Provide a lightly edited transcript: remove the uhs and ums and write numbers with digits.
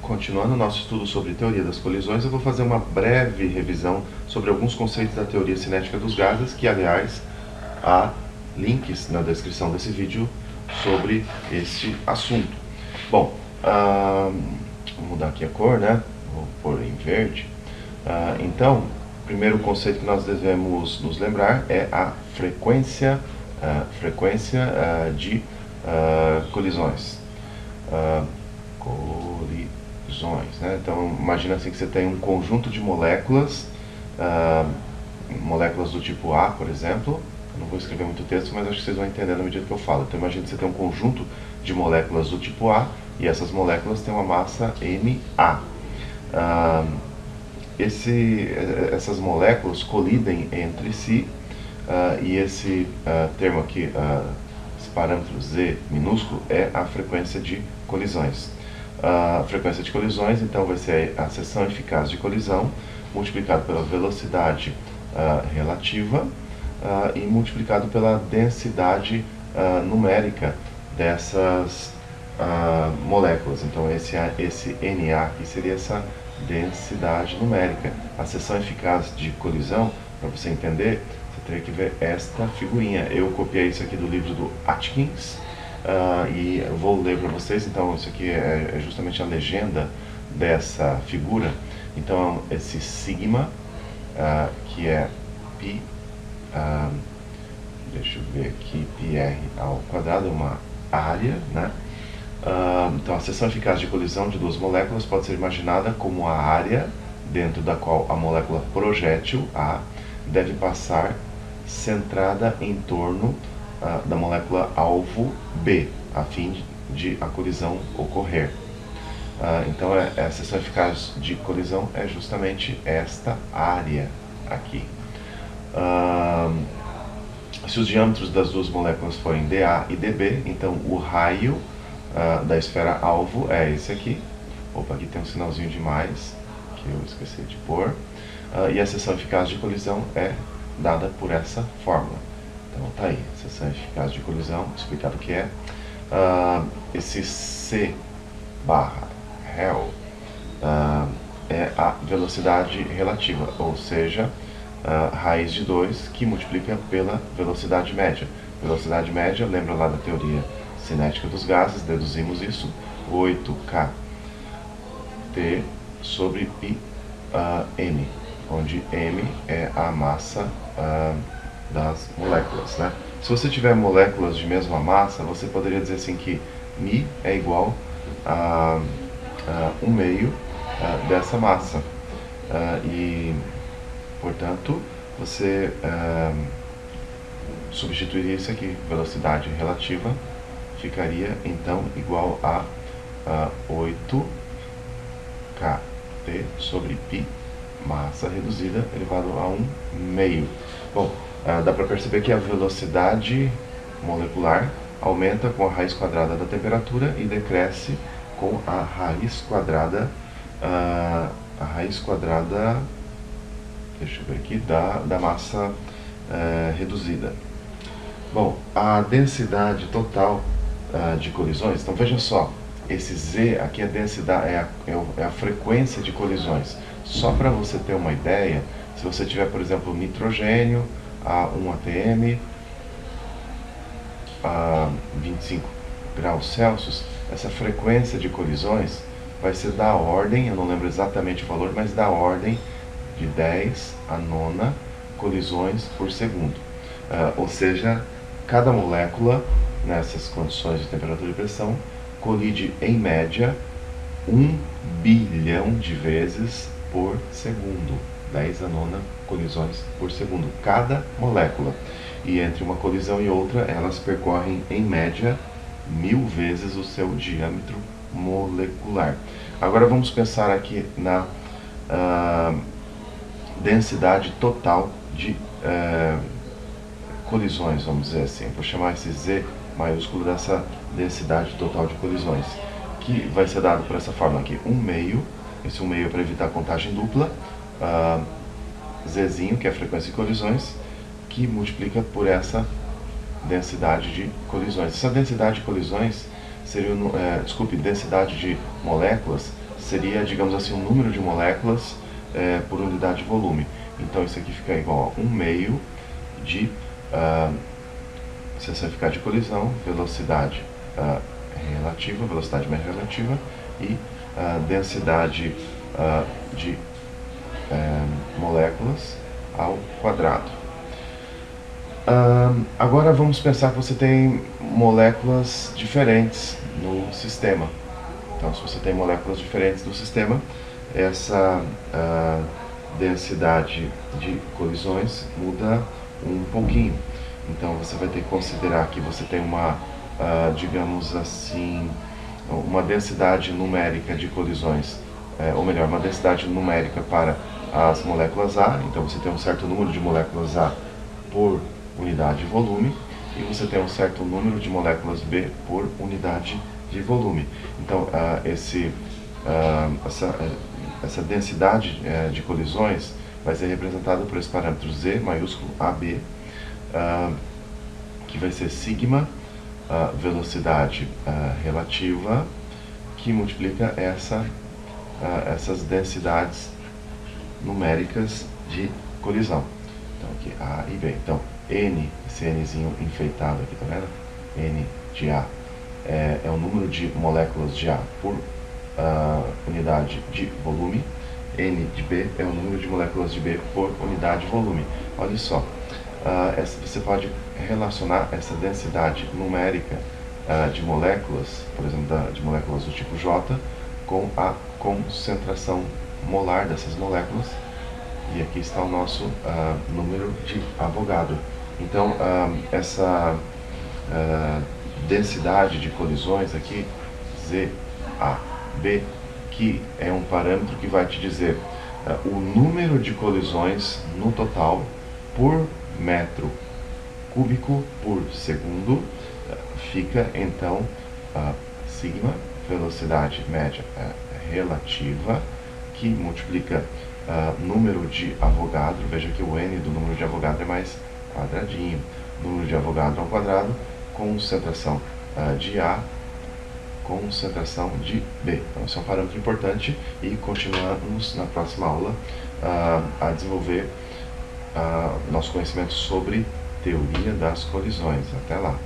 continuando o nosso estudo sobre teoria das colisões, eu vou fazer uma breve revisão sobre alguns conceitos da teoria cinética dos gases, que, aliás, há links na descrição desse vídeo sobre este assunto. Bom, vou mudar aqui a cor, né? Vou pôr em verde. Então, o primeiro conceito que nós devemos nos lembrar é a frequência de colisões. Né? Então, imagina assim que você tem um conjunto de moléculas, moléculas do tipo A, por exemplo. Eu não vou escrever muito texto, mas acho que vocês vão entender na medida que eu falo. Então, imagina que você tem um conjunto de moléculas do tipo A, e essas moléculas têm uma massa Ma. Essas moléculas colidem entre si, e esse termo aqui, esse parâmetro Z minúsculo, é a frequência de colisões. A frequência de colisões, então, vai ser a seção eficaz de colisão multiplicado pela velocidade relativa e multiplicado pela densidade numérica dessas moléculas. Então, esse Na aqui seria essa densidade numérica. A seção eficaz de colisão, para você entender, você teria que ver esta figurinha. Eu copiei isso aqui do livro do Atkins, e eu vou ler para vocês. Então, isso aqui é justamente a legenda dessa figura. Então, esse sigma, que é π, deixa eu ver aqui, πr ao quadrado, é uma área, né? Então, a seção eficaz de colisão de duas moléculas pode ser imaginada como a área dentro da qual a molécula projétil A deve passar centrada em torno da molécula alvo B, a fim de a colisão ocorrer. Então, a seção eficaz de colisão é justamente esta área aqui. Se os diâmetros das duas moléculas forem dA e dB, então o raio da esfera alvo é esse aqui. Opa, aqui tem um sinalzinho de mais, que eu esqueci de pôr. E a seção eficaz de colisão é dada por essa fórmula. Então tá aí, seção eficaz de colisão, explicado o que é. Esse C barra rel é a velocidade relativa, ou seja, raiz de 2 que multiplica pela velocidade média. Velocidade média, lembra lá da teoria cinética dos gases, deduzimos isso, 8kT sobre πm, onde m é a massa das moléculas, né? Se você tiver moléculas de mesma massa, você poderia dizer assim que μ é igual a 1/2 dessa massa, e, portanto, você substituiria isso aqui, velocidade relativa, ficaria então igual a 8kT sobre π, massa reduzida, elevado a 1/2. Bom, dá para perceber que a velocidade molecular aumenta com a raiz quadrada da temperatura e decresce com a raiz quadrada, deixa eu ver aqui, da massa reduzida. Bom, a densidade total de colisões, então veja só, esse Z aqui é densidade, é a frequência de colisões. Só para você ter uma ideia, se você tiver, por exemplo, nitrogênio a 1 atm, a 25 graus Celsius, essa frequência de colisões vai ser da ordem, eu não lembro exatamente o valor, mas da ordem de 10 a 9 colisões por segundo. Ou seja, cada molécula, nessas condições de temperatura e pressão, colide em média 1 bilhão de vezes por segundo. 10 a 9 colisões por segundo, cada molécula. E entre uma colisão e outra, elas percorrem em média 1000 vezes o seu diâmetro molecular. Agora vamos pensar aqui na densidade total de colisões, vamos dizer assim. Vou chamar esse Z maiúsculo dessa densidade total de colisões, que vai ser dado por essa fórmula aqui, 1/2, esse 1/2 é para evitar a contagem dupla, Zzinho, que é a frequência de colisões, que multiplica por essa densidade de colisões. Essa densidade de colisões seria, densidade de moléculas seria, digamos assim, o número de moléculas por unidade de volume. Então isso aqui fica igual a 1 meio de se você ficar de colisão, velocidade relativa, velocidade média relativa e densidade de moléculas ao quadrado. Agora vamos pensar que você tem moléculas diferentes no sistema. Então, se você tem moléculas diferentes no sistema, essa densidade de colisões muda um pouquinho. Então, você vai ter que considerar que você tem uma, digamos assim, uma densidade numérica de colisões, ou melhor, uma densidade numérica para as moléculas A. Então, você tem um certo número de moléculas A por unidade de volume, e você tem um certo número de moléculas B por unidade de volume. Então, essa densidade de colisões vai ser representada por esse parâmetro Z maiúsculo AB, que vai ser sigma, velocidade relativa, que multiplica essas densidades numéricas de colisão. Então, aqui A e B. Então, N, esse Nzinho enfeitado aqui, tá vendo? N de A é o número de moléculas de A por unidade de volume. N de B é o número de moléculas de B por unidade de volume. Olha só, você pode relacionar essa densidade numérica de moléculas, por exemplo, de moléculas do tipo J, com a concentração molar dessas moléculas. E aqui está o nosso número de Avogadro. Então, essa densidade de colisões aqui, ZAB, que é um parâmetro que vai te dizer o número de colisões no total por metro cúbico por segundo, fica então sigma, velocidade média relativa, que multiplica número de Avogadro. Veja que o N do número de Avogadro é mais quadradinho. Número de Avogadro ao quadrado, concentração de A, concentração de B. Então, esse é um parâmetro importante e continuamos na próxima aula a desenvolver nosso conhecimento sobre teoria das colisões. Até lá!